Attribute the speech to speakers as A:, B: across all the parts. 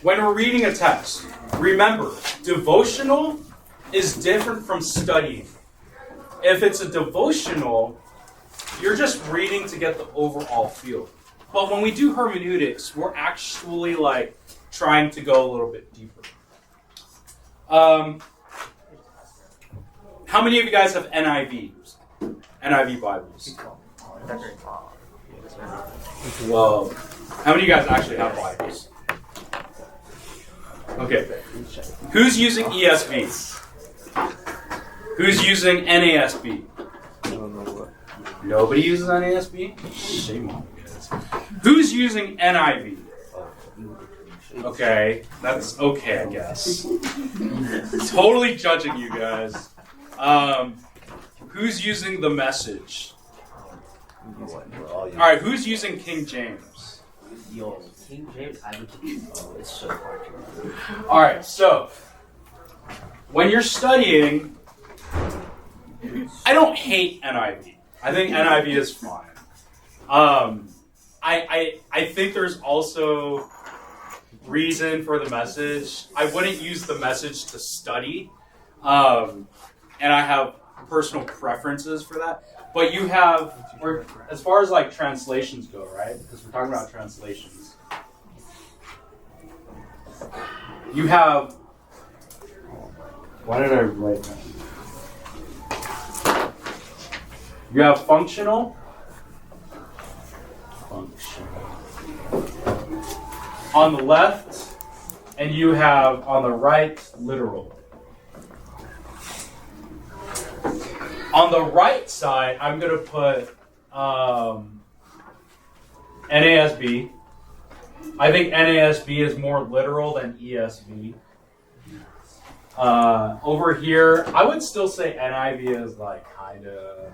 A: when we're reading a text, remember, devotional is different from studying. If it's a devotional, you're just reading to get the overall feel. But when we do hermeneutics, we're actually like trying to go a little bit deeper. How many of you guys have NIVs? NIV Bibles? Well, how many of you guys actually have Bibles? Okay. Who's using ESV? Who's using NASB? Nobody uses NASB? Shame on you guys. Who's using NIV? Okay, that's okay, I guess. Totally judging you guys. Who's using the Message? Alright, who's using King James?
B: Yo, King James, it's so hard to remember.
A: Alright, so when you're studying, I don't hate NIV. I think NIV is fine. I think there's also reason for the Message. I wouldn't use the Message to study, and I have personal preferences for that. But you have, or as far as like translations go, right? Because we're talking about translations. You have. Why did I write that? You have functional. On the left, and you have on the right, literal. On the right side, I'm going to put NASB. I think NASB is more literal than ESV. Over here, I would still say NIV is like kind of,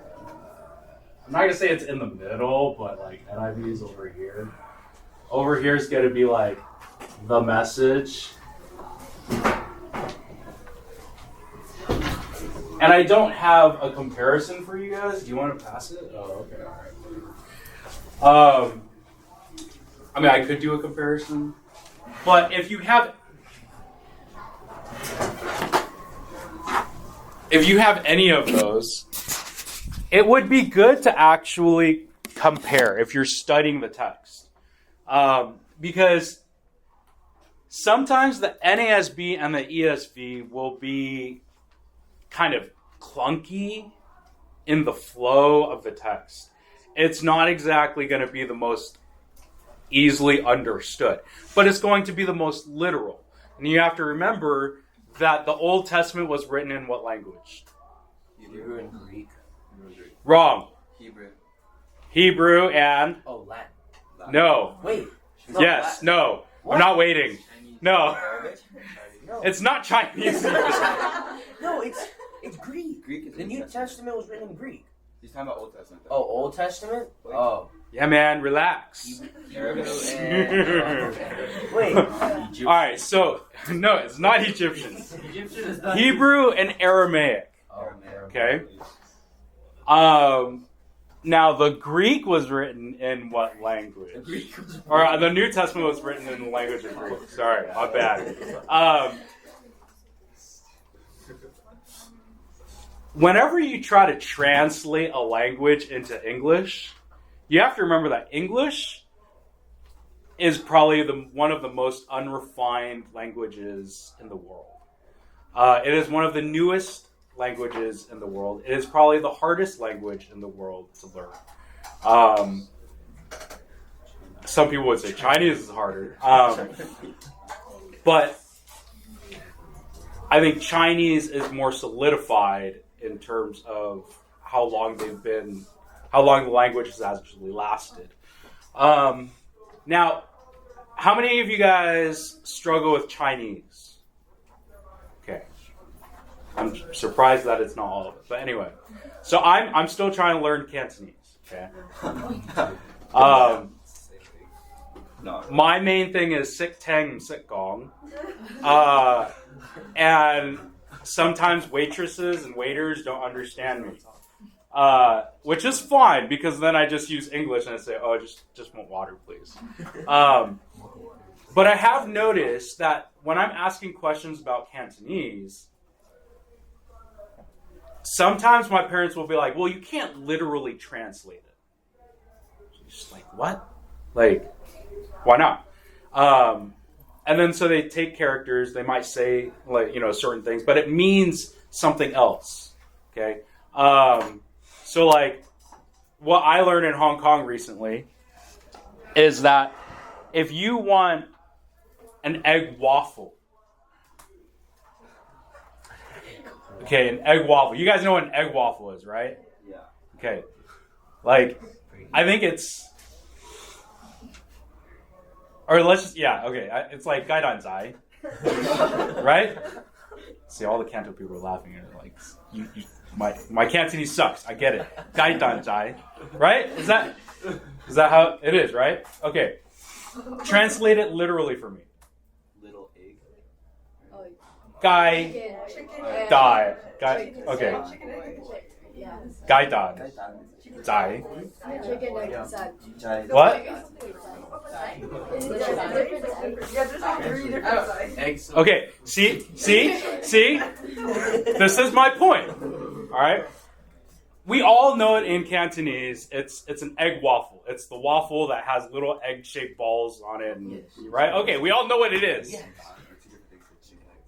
A: I'm not going to say it's in the middle, but like NIV is over here. Over here is going to be like the Message. And I don't have a comparison for you guys. Do you want to pass it? Oh, okay. All right. I mean, I could do a comparison. But if you have any of those, it would be good to actually compare if you're studying the text. Because sometimes the NASB and the ESV will be kind of clunky in the flow of the text. It's not exactly going to be the most easily understood, but it's going to be the most literal. And you have to remember that the Old Testament was written in what language?
B: Hebrew and Greek.
A: Wrong.
B: Hebrew
A: and...
B: Oh, Latin.
A: No.
B: Wait.
A: Yes,
B: Latin.
A: no.
B: What?
A: I'm not waiting. No.
B: No.
A: It's not Chinese.
B: No, it's Greek. The New Testament was written in Greek.
C: He's talking about Old Testament.
B: Oh, Old Testament? Oh.
A: Yeah, man, relax.
B: Wait.
A: Alright, so, no, it's not Egyptians. Hebrew and Aramaic. Okay? Now, the Greek was written in what language? Or the New Testament was written in the language of Greek. Sorry, my bad. Whenever you try to translate a language into English, you have to remember that English is probably one of the most unrefined languages in the world. It is one of the newest languages in the world. It is probably the hardest language in the world to learn. Some people would say Chinese is harder. But I think Chinese is more solidified in terms of how long the language has actually lasted. Now, how many of you guys struggle with Chinese? Okay. I'm surprised that it's not all of it. But anyway. So I'm still trying to learn Cantonese. Okay. My main thing is Sik Tang Sik Gong. And sometimes waitresses and waiters don't understand me. Which is fine, because then I just use English and I say, oh, just want water, please. But I have noticed that when I'm asking questions about Cantonese, sometimes my parents will be like, well, you can't literally translate it. Just like, what? Like, why not? And then so they take characters, they might say, like, certain things, but it means something else. Okay? So like, what I learned in Hong Kong recently is that if you want an egg waffle, okay, an egg waffle. You guys know what an egg waffle is, right?
B: Yeah.
A: Okay. Like, I think it's, or let's just, yeah, okay. It's like gaidan zai, right? See, all the Canto people are laughing and they're like, my Cantonese sucks. I get it. Gaidan zai, right? Is that how it is, right? Okay. Translate it literally for me.
B: Little egg.
A: Gai, die. Gai, okay. Gaidan zai. What? Okay, see? This is my point. All right? We all know it in Cantonese. It's an egg waffle. It's the waffle that has little egg-shaped balls on it, right? Okay, we all know what it is.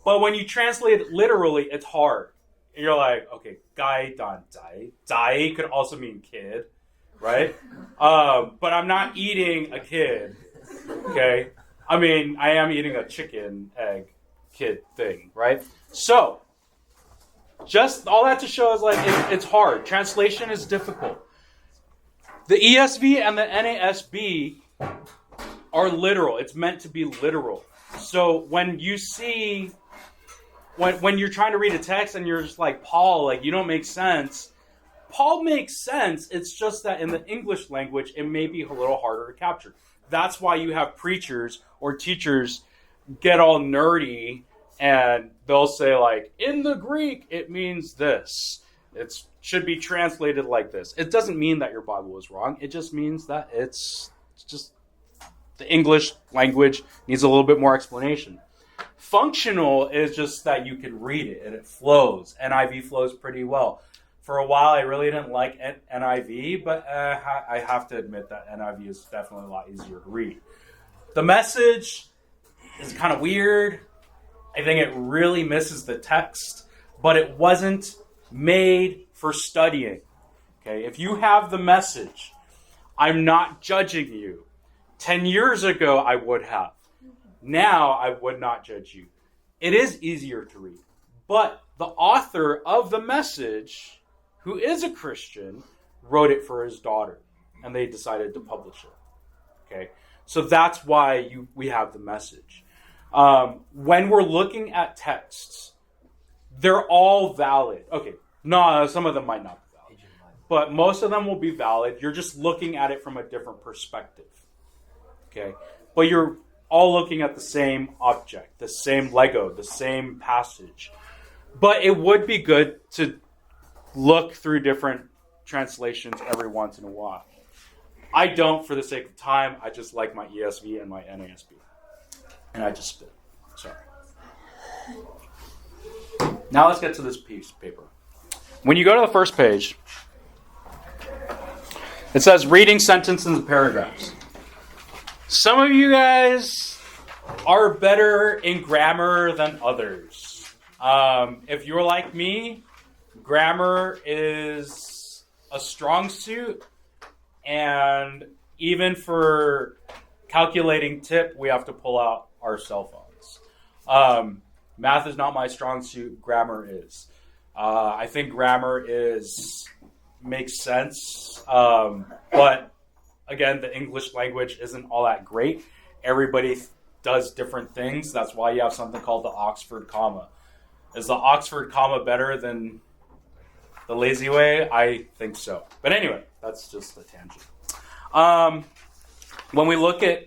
A: But when you translate it literally, it's hard. And you're like, okay, gai dan zai. Zai could also mean kid, right? But I'm not eating a kid, okay? I mean, I am eating a chicken egg kid thing, right? So, just all that to show is like, it's hard. Translation is difficult. The ESV and the NASB are literal. It's meant to be literal. So when you see, when you're trying to read a text and you're just like, Paul, like, you don't make sense. Paul makes sense. It's just that in the English language, it may be a little harder to capture. That's why you have preachers or teachers get all nerdy and they'll say, like, in the Greek, it means this. It should be translated like this. It doesn't mean that your Bible is wrong. It just means that it's just the English language needs a little bit more explanation. Functional is just that you can read it and it flows. NIV flows pretty well. For a while, I really didn't like NIV, but I have to admit that NIV is definitely a lot easier to read. The Message is kind of weird. I think it really misses the text, but it wasn't made for studying. Okay, if you have the Message, I'm not judging you. 10 years ago, I would have. Now, I would not judge you. It is easier to read, but the author of the Message, who is a Christian, wrote it for his daughter, and they decided to publish it. Okay, so that's why we have the Message. When we're looking at texts, they're all valid. Okay, no, some of them might not be valid, but most of them will be valid. You're just looking at it from a different perspective. Okay, but you're all looking at the same object, the same Lego, the same passage. But it would be good to look through different translations every once in a while. I don't for the sake of time. I just like my ESV and my NASB. And I just spit. Sorry. Now let's get to this piece of paper. When you go to the first page, it says reading sentences and paragraphs. Some of you guys are better in grammar than others. If you're like me, grammar is a strong suit, and even for calculating tip, we have to pull out our cell phones. Math is not my strong suit. Grammar is. I think grammar makes sense, but again, the English language isn't all that great. Everybody does different things. That's why you have something called the Oxford comma. Is the Oxford comma better than the lazy way? I think so. But anyway, that's just a tangent. When we look at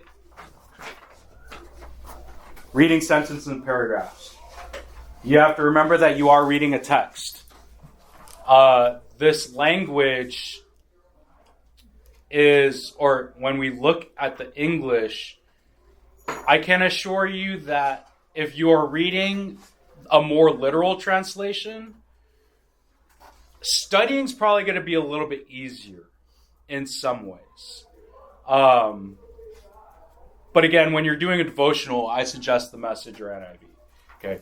A: reading sentences and paragraphs, you have to remember that you are reading a text. This language is, or when we look at the English, I can assure you that if you're reading a more literal translation, studying's probably going to be a little bit easier in some ways. But again, when you're doing a devotional, I suggest the Message or NIV. Okay.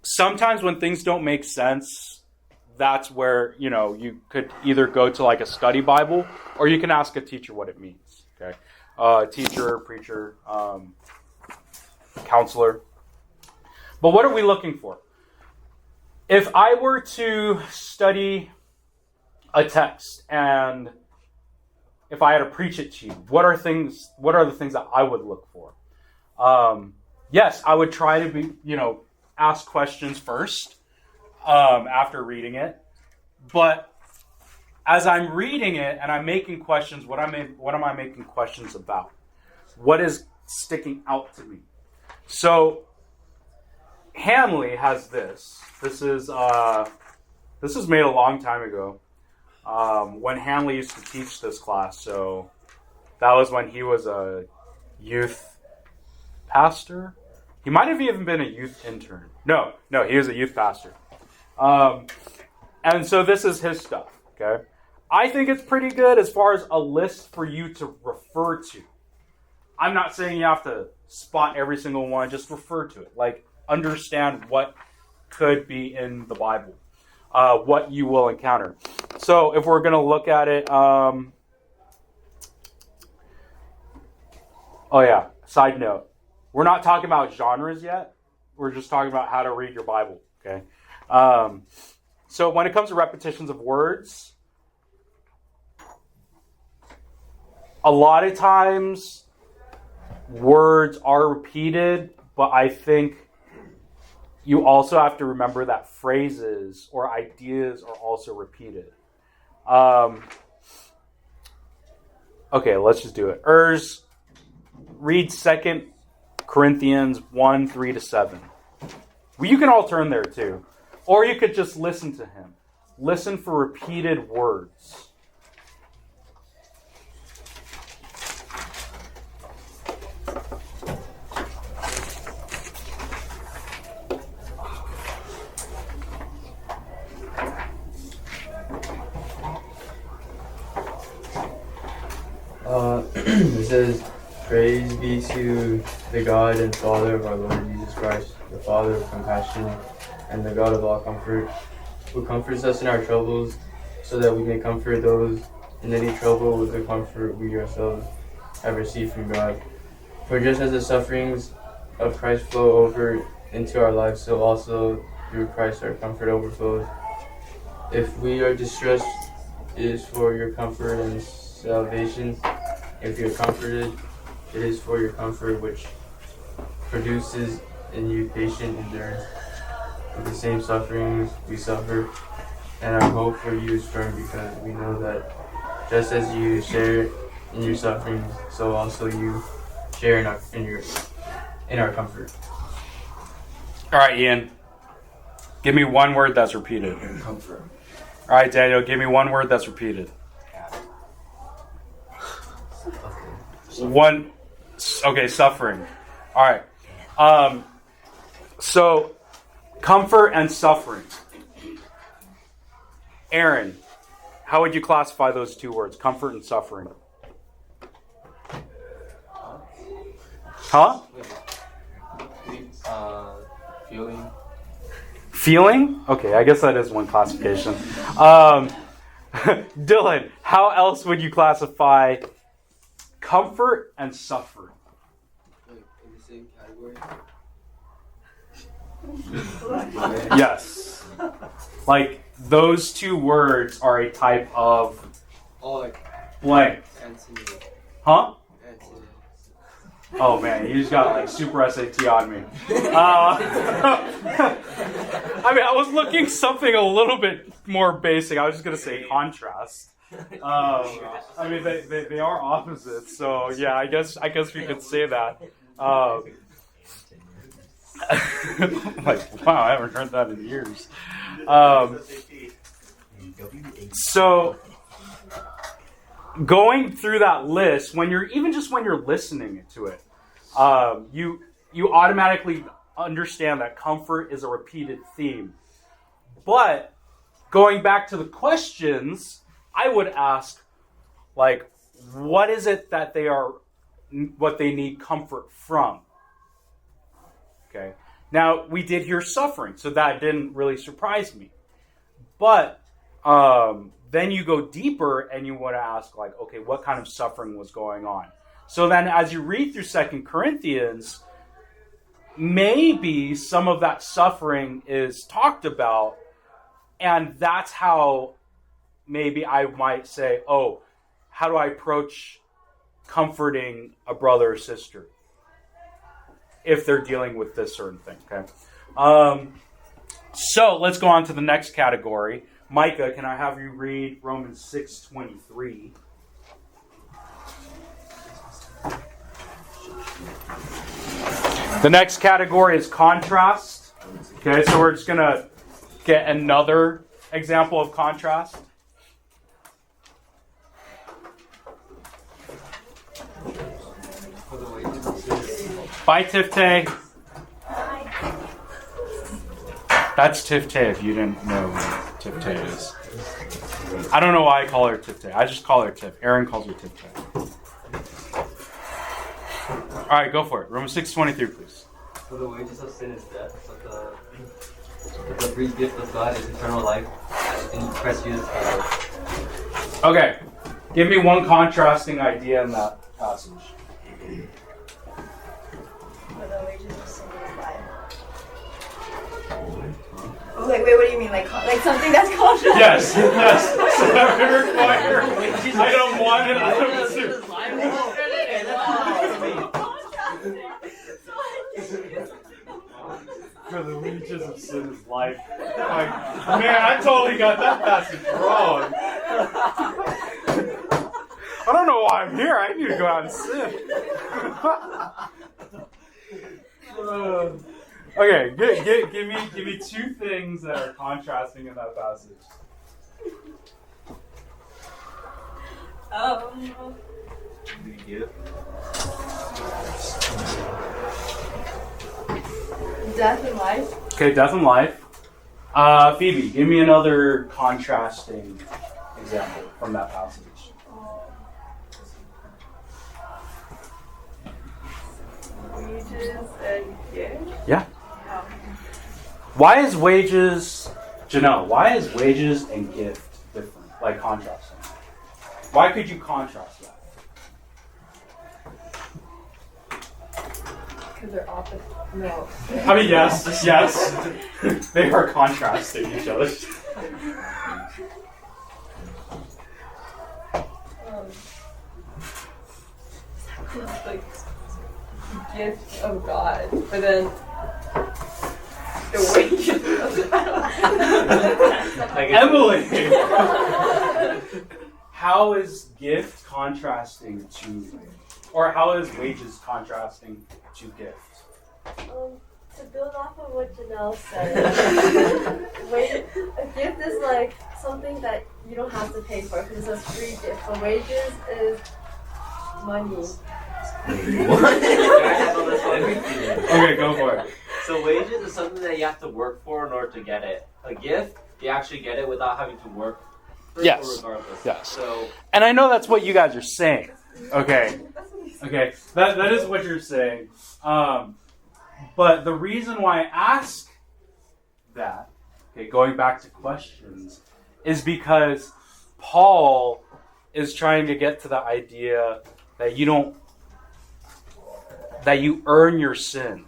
A: Sometimes when things don't make sense, that's where, you could either go to like a study Bible or you can ask a teacher what it means. Okay. Teacher, preacher, counselor. But what are we looking for? If I were to study a text and if I had to preach it to you, what are the things that I would look for? Yes, I would try to be, ask questions first after reading it. But as I'm reading it and I'm making questions, what am I making questions about? What is sticking out to me? So Hanley has this. This was made a long time ago when Hanley used to teach this class. So that was when he was a youth pastor. He might have even been a youth intern. No, he was a youth pastor. And so this is his stuff, okay? I think it's pretty good as far as a list for you to refer to. I'm not saying you have to spot every single one, just refer to it. Like, understand what could be in the Bible, what you will encounter. So if we're going to look at it, side note. We're not talking about genres yet. We're just talking about how to read your Bible, okay? So when it comes to repetitions of words, a lot of times words are repeated, but I think you also have to remember that phrases or ideas are also repeated. Okay, let's just do it. Read 2 Corinthians 1, 3-7. Well, you can all turn there too. Or you could just listen to him. Listen for repeated words.
C: It says, "Praise be to the God and Father of our Lord Jesus Christ, the Father of compassion and the God of all comfort, who comforts us in our troubles, so that we may comfort those in any trouble with the comfort we ourselves have received from God. For just as the sufferings of Christ flow over into our lives, so also through Christ our comfort overflows. If we are distressed, it is for your comfort and salvation. If you are comforted, it is for your comfort, which produces in you patient endurance of the same sufferings we suffer. And our hope for you is firm, because we know that just as you share in your sufferings, so also you share in our comfort."
A: All right, Ian. Give me one word that's repeated.
B: Comfort.
A: All right, Daniel. Give me one word that's repeated. One. Okay, suffering. All right. So, comfort and suffering. Aaron, how would you classify those two words, comfort and suffering? Huh?
C: Feeling.
A: Feeling? Okay, I guess that is one classification. Dylan, how else would you classify comfort and suffering?
C: In the same category?
A: Yes. Like, those two words are a type of blank.
C: Antonym.
A: Huh?
C: Antonym.
A: Oh man, you just got like super SAT on me. I mean, I was looking something a little bit more basic. I was just gonna say contrast. I mean, they are opposites, so yeah, I guess we could say that. Like, wow, I haven't heard that in years. So going through that list, when you're listening to it, you automatically understand that comfort is a repeated theme. But going back to the questions, I would ask, like, what is it that what they need comfort from? Okay. Now, we did hear suffering, so that didn't really surprise me. But then you go deeper and you want to ask, like, okay, what kind of suffering was going on? So then as you read through 2 Corinthians, maybe some of that suffering is talked about, and that's how maybe I might say, oh, how do I approach comforting a brother or sister if they're dealing with this certain thing, okay? So let's go on to the next category. Micah, can I have you read Romans 6:23? The next category is contrast. Okay, so we're just going to get another example of contrast. Bye, Tifte. That's Tifte if you didn't know what Tifte is. I don't know why I call her Tifte. I just call her Tif. Aaron calls her Tifte. All right, go for it. Romans 6:23, please.
D: For the wages of sin is death, but the free gift of God is eternal life in Christ Jesus our Lord.
A: Okay, give me one contrasting idea in that passage.
E: For the wages of sin is life. Oh, wait, what do you mean? Like something that's contrasting?
A: Yes. So that would require item 1 and item 2. For the wages of sin is life. Like, man, I totally got that passage wrong. I don't know why I'm here. I need to go out and sin. Okay, give me two things that are contrasting in that passage.
E: Death and life.
A: Okay, death and life. Phoebe, give me another contrasting example from that passage.
E: Wages and gifts.
A: Yeah. Why is wages, Janelle, why is wages and gift different? Like contrasting? Why could you contrast that?
E: Because they're opposite. No.
A: I mean, yes. They are contrasting each other.
E: It's like gift of God, but then the wages of
A: Emily! How is gift contrasting to, or how is wages contrasting to gift?
F: To build off of what Janelle said, a gift is like something that you don't have to pay for because it's a free gift. But wages is money.
A: Okay, go for it.
B: So wages is something that you have to work for in order to get it. A gift, you actually get it without having to work for
A: Yes.
B: it regardless.
A: Yes.
B: So
A: And I know that's what you guys are saying. Okay. That is what you're saying. But the reason why I ask that, okay, going back to questions, is because Paul is trying to get to the idea that you earn your sin.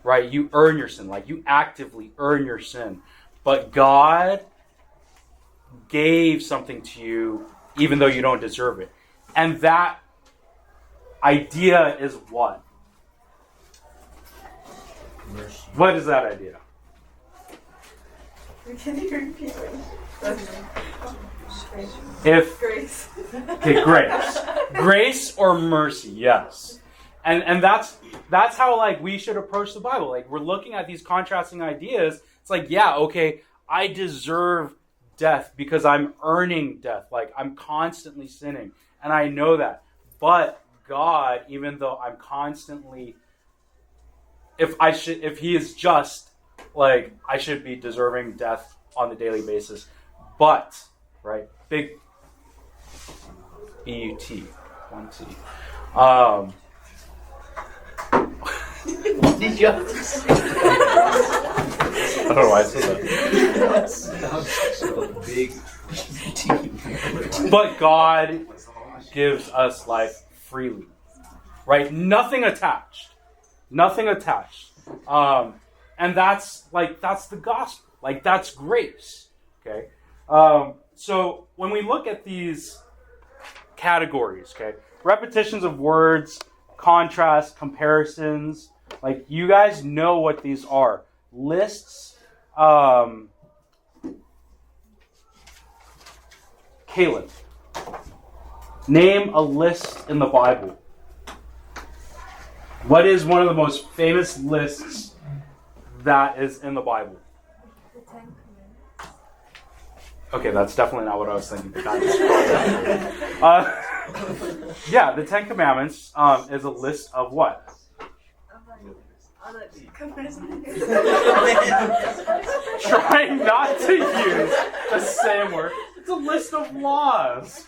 A: Right? You earn your sin. Like, you actively earn your sin. But God gave something to you even though you don't deserve it. And that idea is what?
B: mercy.
A: What is that idea?
E: Can you repeat
A: If
E: Grace.
A: okay, grace. Grace or mercy, yes. And that's how, like, we should approach the Bible. Like, we're looking at these contrasting ideas. It's like, yeah, okay, I deserve death because I'm earning death. Like, I'm constantly sinning. And I know that. But God, even though I'm constantly, if he is just, like, I should be deserving death on a daily basis. But, right, big B-U-T, 1T.
D: Did you have to say
A: I don't know why I said that.
D: so big?
A: But God gives us life freely, right? Nothing attached. Nothing attached. And that's the gospel. Like, that's grace. Okay? So when we look at these categories, okay, repetitions of words, contrast, comparisons, like, you guys know what these are. Lists. Caleb, name a list in the Bible. What is one of the most famous lists that is in the Bible?
F: The 10 Commandments.
A: Okay, that's definitely not what I was thinking. Yeah, the 10 Commandments is a list of what? Trying not to use the same word. It's a list of laws.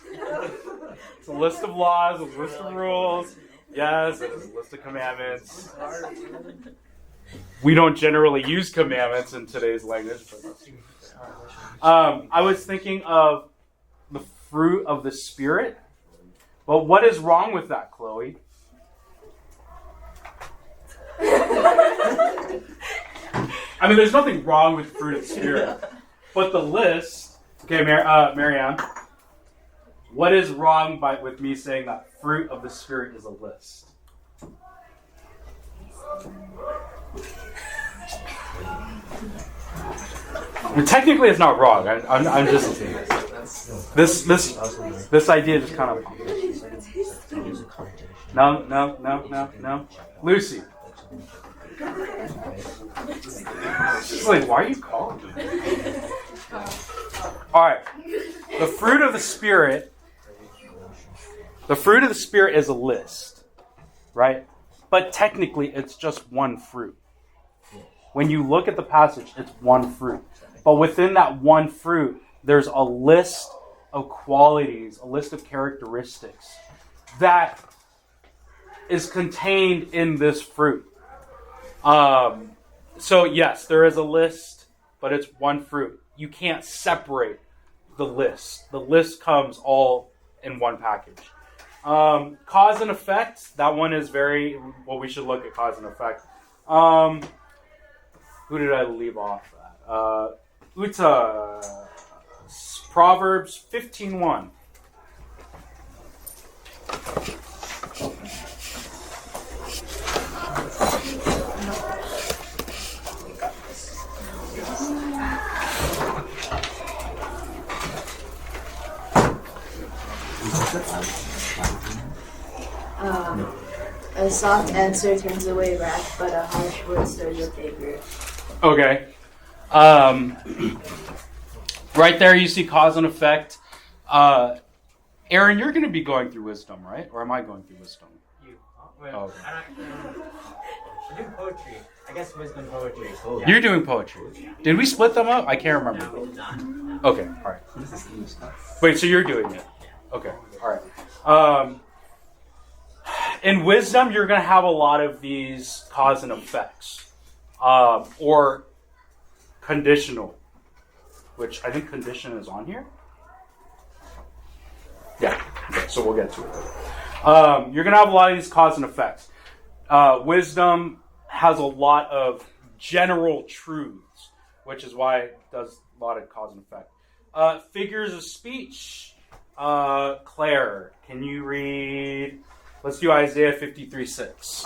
A: It's a list of laws, a list of rules. Yes, it's a list of commandments. We don't generally use commandments in today's language. But I was thinking of the fruit of the Spirit. But what is wrong with that, Chloe? I mean, there's nothing wrong with fruit of the Spirit. But the list, okay, Marianne, what is wrong with me saying that fruit of the Spirit is a list? I mean, technically, it's not wrong. I'm just this idea just kind of. No. Lucy. She's like, why are you calling me? All right. The fruit of the Spirit. The fruit of the Spirit is a list, right? But technically, it's just one fruit. When you look at the passage, it's one fruit. But within that one fruit, there's a list of qualities, a list of characteristics that is contained in this fruit. So yes, there is a list, but it's one fruit. You can't separate the list. The list comes all in one package. Cause and effect, that one is we should look at cause and effect. Who did I leave off at? Uta, Proverbs 15:1.
G: A soft answer turns away wrath, but a harsh word stirs up anger.
A: Okay. Right there you see cause and effect. Aaron, you're going to be going through wisdom, right? Or am I going through wisdom?
H: You. Well,
A: Oh, okay.
H: we're doing poetry. I guess wisdom poetry. Yeah.
A: You're doing poetry. Did we split them up? I can't
H: No,
A: remember.
H: we did not.
A: Okay, all right. Wait, so you're doing it? Okay, all right. In wisdom, you're going to have a lot of these cause and effects, or conditional, which I think condition is on here. Yeah, okay, so we'll get to it. You're going to have a lot of these cause and effects. Wisdom has a lot of general truths, which is why it does a lot of cause and effect. Figures of speech. Claire, can you read? Let's do Isaiah 53:6.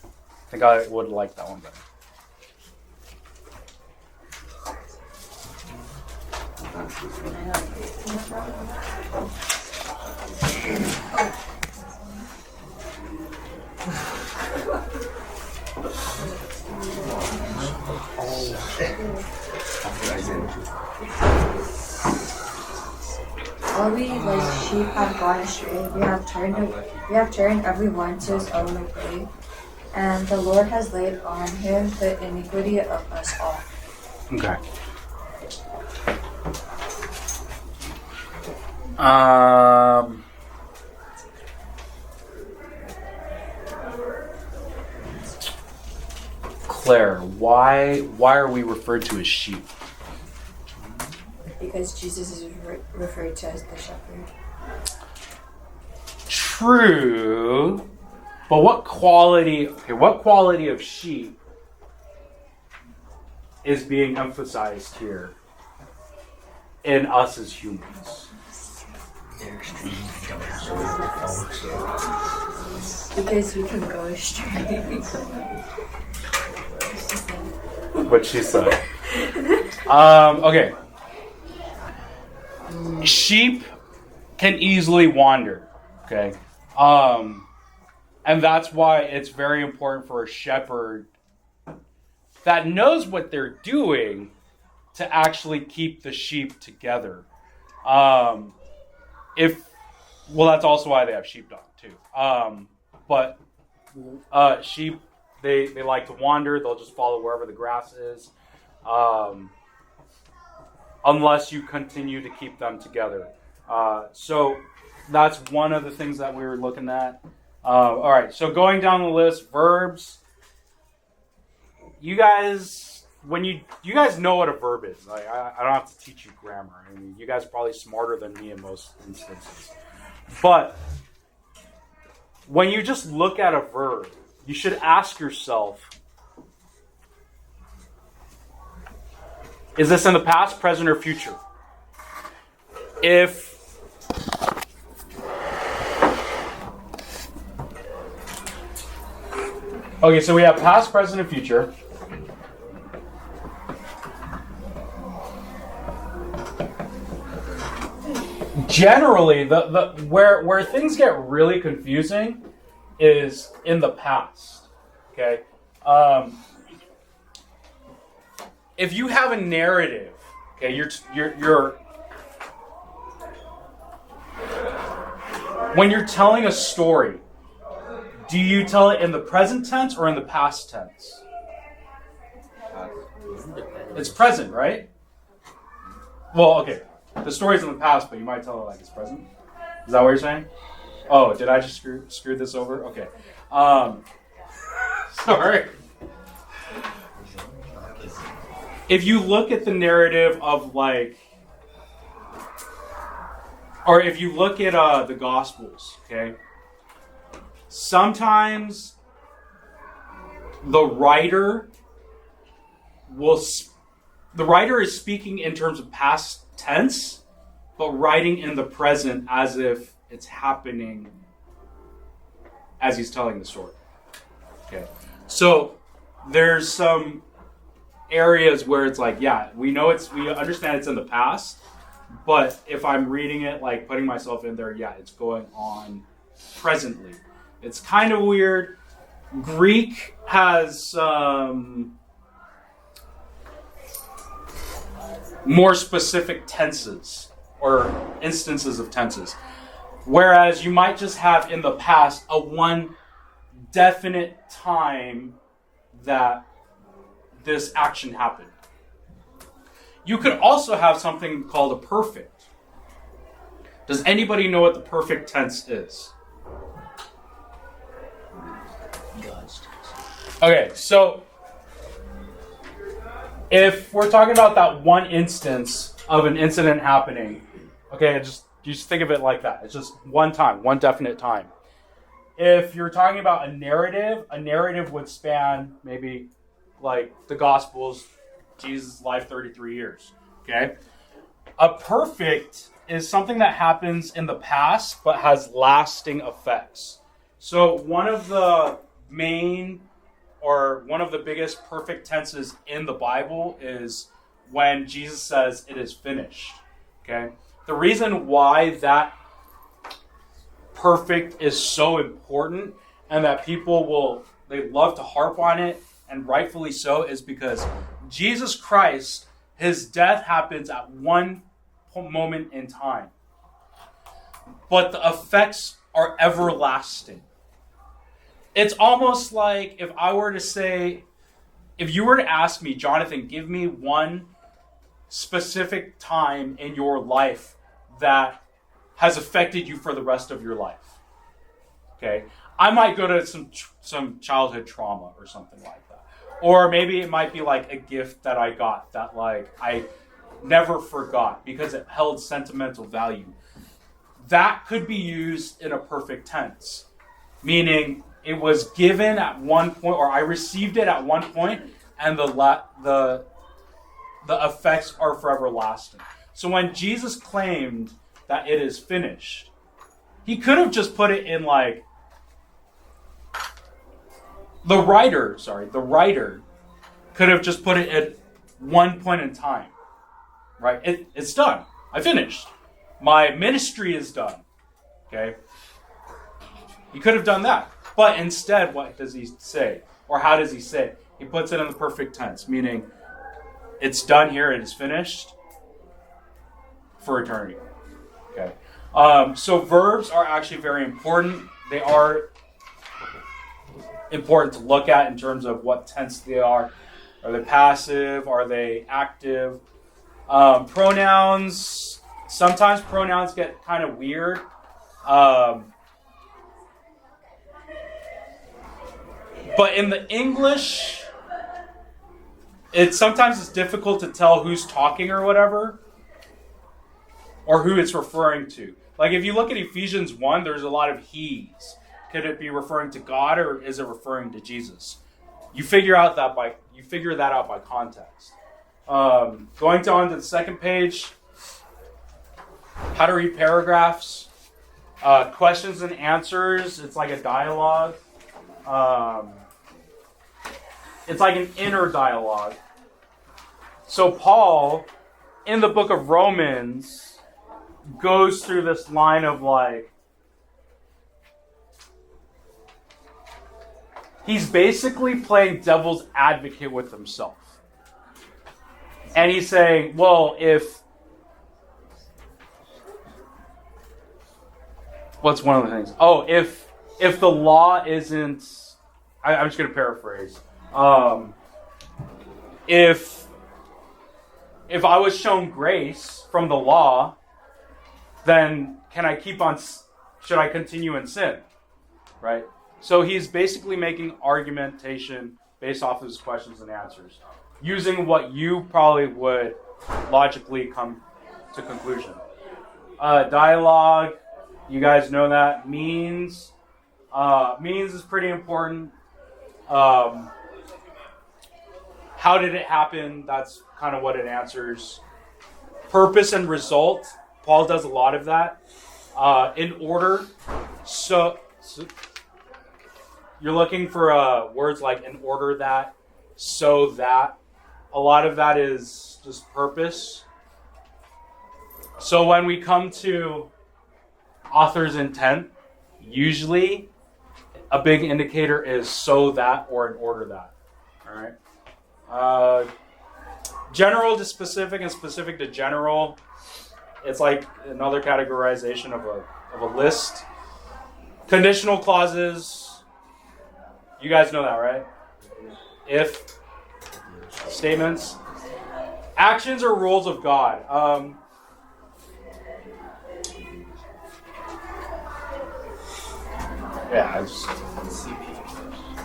A: I think I would like that one better.
G: All we like sheep have gone astray. We have turned everyone to his own way, and the Lord has laid on him the iniquity of us all.
A: Okay. Claire, why are we referred to as sheep?
G: Because Jesus is referred to as the shepherd.
A: True, but what quality of sheep is being emphasized here in us as humans?
G: Because we can go astray.
A: What she said. Okay. Sheep can easily wander. Okay. And that's why it's very important for a shepherd that knows what they're doing to actually keep the sheep together. That's also why they have sheepdog too. But sheep, they like to wander. They'll just follow wherever the grass is, unless you continue to keep them together. So that's one of the things that we were looking at. All right, so going down the list, verbs. You guys know what a verb is. Like, I don't have to teach you grammar. I mean, you guys are probably smarter than me in most instances. But when you just look at a verb, you should ask yourself, is this in the past, present, or future? Okay, so we have past, present, and future. Generally, where things get really confusing is in the past. Okay, if you have a narrative, okay, you're when you're telling a story, do you tell it in the present tense or in the past tense? It's present, right? Well, okay. The story's in the past, but you might tell it like it's present. Is that what you're saying? Oh, did I just screw this over? Okay. Sorry. If you look at the narrative of or if you look at the Gospels, okay, sometimes the writer is speaking in terms of past tense, but writing in the present as if it's happening as he's telling the story. Okay, so there's some areas where it's like, yeah, we understand it's in the past, but if I'm reading it, like putting myself in there, yeah, it's going on presently. It's kind of weird. Greek has more specific tenses or instances of tenses. Whereas you might just have in the past a one definite time that this action happened. You could also have something called a perfect. Does anybody know what the perfect tense is? Okay, so if we're talking about that one instance of an incident happening, okay, just think of it like that. It's just one time, one definite time. If you're talking about a narrative would span maybe like the Gospels, Jesus' life, 33 years. Okay? A perfect is something that happens in the past but has lasting effects. So one of the biggest perfect tenses in the Bible is when Jesus says it is finished. Okay? The reason why that perfect is so important and that they love to harp on it, and rightfully so, is because Jesus Christ, his death happens at one moment in time. but the effects are everlasting. It's almost like if you were to ask me, Jonathan, give me one specific time in your life that has affected you for the rest of your life. Okay? I might go to some childhood trauma or something like that. Or maybe it might be like a gift that I got that like I never forgot because it held sentimental value. That could be used in a perfect tense, meaning it was given at one point, or I received it at one point, and the effects are forever lasting. So when Jesus claimed that it is finished, he could have just put it in like the writer could have just put it at one point in time, right? It's done. I finished. My ministry is done. Okay? He could have done that. But instead, what does he say? Or how does he say it? He puts it in the perfect tense, meaning it's done here, it is finished for eternity. Okay. So verbs are actually very important. They are important to look at in terms of what tense they are. Are they passive? Are they active? Pronouns. Sometimes pronouns get kind of weird. But in the English, sometimes it's difficult to tell who's talking or whatever, or who it's referring to. Like if you look at Ephesians 1, there's a lot of he's. Could it be referring to God or is it referring to Jesus? You figure that out by context. Going on to the second page, how to read paragraphs, questions and answers. It's like a dialogue. It's like an inner dialogue. So Paul, in the book of Romans, goes through this line of like, he's basically playing devil's advocate with himself. And he's saying, well, what's one of the things? Oh, if the law isn't, I'm just going to paraphrase. If I was shown grace from the law, then should I continue in sin? Right? So he's basically making argumentation based off of his questions and answers, using what you probably would logically come to conclusion. Dialogue, you guys know that. Means is pretty important. How did it happen? That's kind of what it answers. Purpose and result. Paul does a lot of that. In order. So you're looking for words like in order that, so that. A lot of that is just purpose. So when we come to author's intent, usually a big indicator is so that or in order that. All right. General to specific and specific to general. It's like another categorization of a list. Conditional clauses. You guys know that, right? If statements. Actions or rules of God.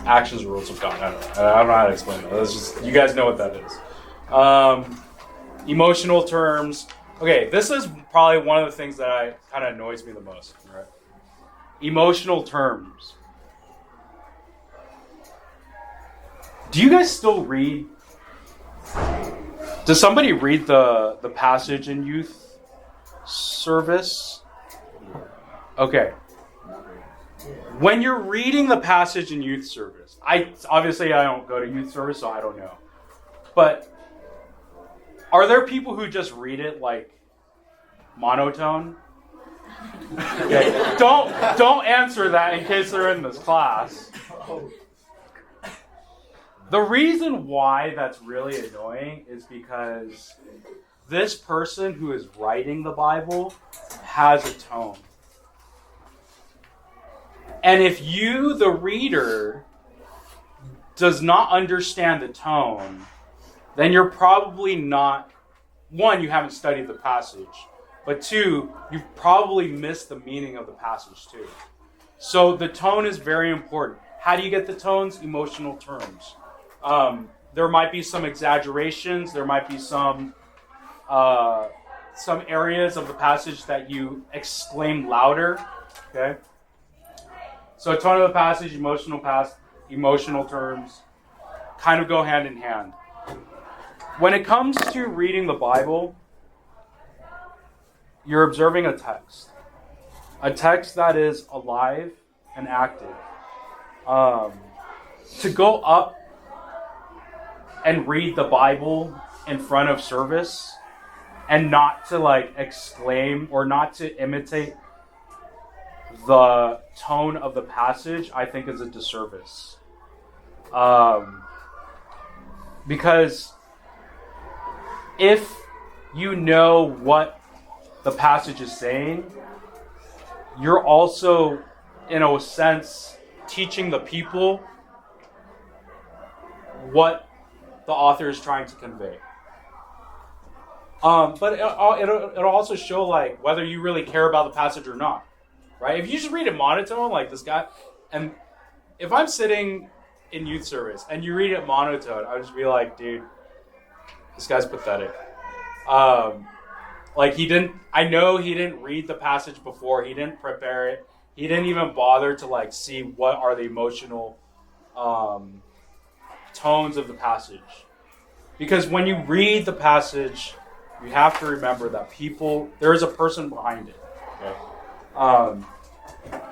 A: Actions or rules of God. I don't know how to explain it. It's just, you guys know what that is. Emotional terms. Okay, this is probably one of the things that kind of annoys me the most. Right? Emotional terms. Do you guys still read? Does somebody read the passage in youth service? Okay. When you're reading the passage in youth service, I don't go to youth service, so I don't know. But are there people who just read it like monotone? Okay. Don't answer that in case they're in this class. The reason why that's really annoying is because this person who is writing the Bible has a tone. And if you, the reader, does not understand the tone, then you're probably not, one, you haven't studied the passage, but two, you've probably missed the meaning of the passage too. So the tone is very important. How do you get the tones? Emotional terms. There might be some exaggerations. There might be some areas of the passage that you exclaim louder. Okay. So tone of the passage, emotional terms, kind of go hand in hand. When it comes to reading the Bible, you're observing a text that is alive and active. To go up and read the Bible in front of service and not to like exclaim or not to imitate the tone of the passage, I think is a disservice. Because if you know what the passage is saying, you're also, in a sense, teaching the people what the author is trying to convey. But it'll also show like whether you really care about the passage or not, right? If you just read it monotone, like this guy, and if I'm sitting in youth service and you read it monotone, I would just be like, dude, this guy's pathetic. Like I know he didn't read the passage before, he didn't prepare it, he didn't even bother to like see what are the emotional tones of the passage. Because when you read the passage, you have to remember that there is a person behind it. Okay?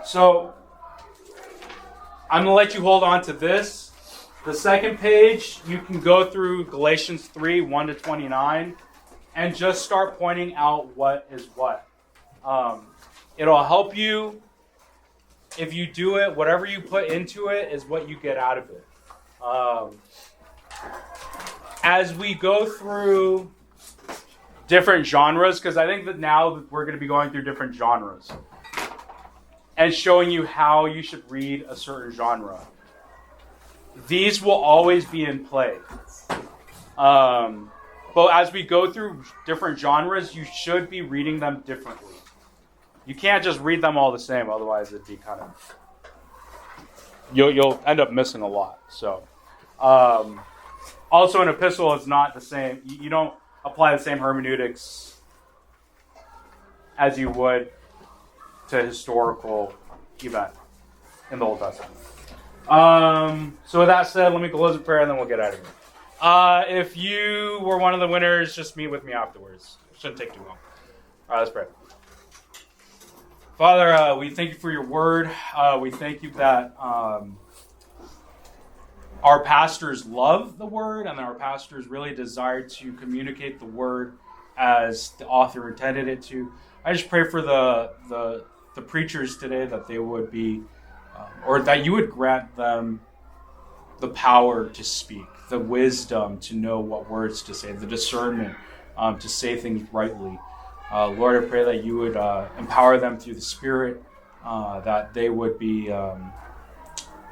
A: So I'm going to let you hold on to this. The second page, you can go through Galatians 3, 1 to 29, and just start pointing out what is what. It'll help you. If you do it, whatever you put into it is what you get out of it. As we go through different genres, because I think that now we're going to be going through different genres and showing you how you should read a certain genre. These will always be in play. But as we go through different genres, you should be reading them differently. You can't just read them all the same, otherwise it'd be kind of... You'll end up missing a lot. So, also an epistle is not the same. You don't apply the same hermeneutics as you would to a historical event in the Old Testament. So with that said, let me close with prayer and then we'll get out of here. If you were one of the winners, just meet with me afterwards. It shouldn't take too long. All right, let's pray. Father, we thank you for your word. We thank you that our pastors love the word and our pastors really desire to communicate the word as the author intended it to. I just pray for the preachers today that they would be, or that you would grant them the power to speak, the wisdom to know what words to say, the discernment to say things rightly. Lord, I pray that you would empower them through the Spirit, that they would be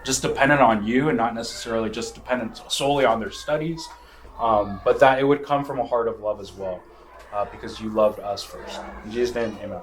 A: just dependent on you and not necessarily just dependent solely on their studies, but that it would come from a heart of love as well, because you loved us first. In Jesus' name, amen.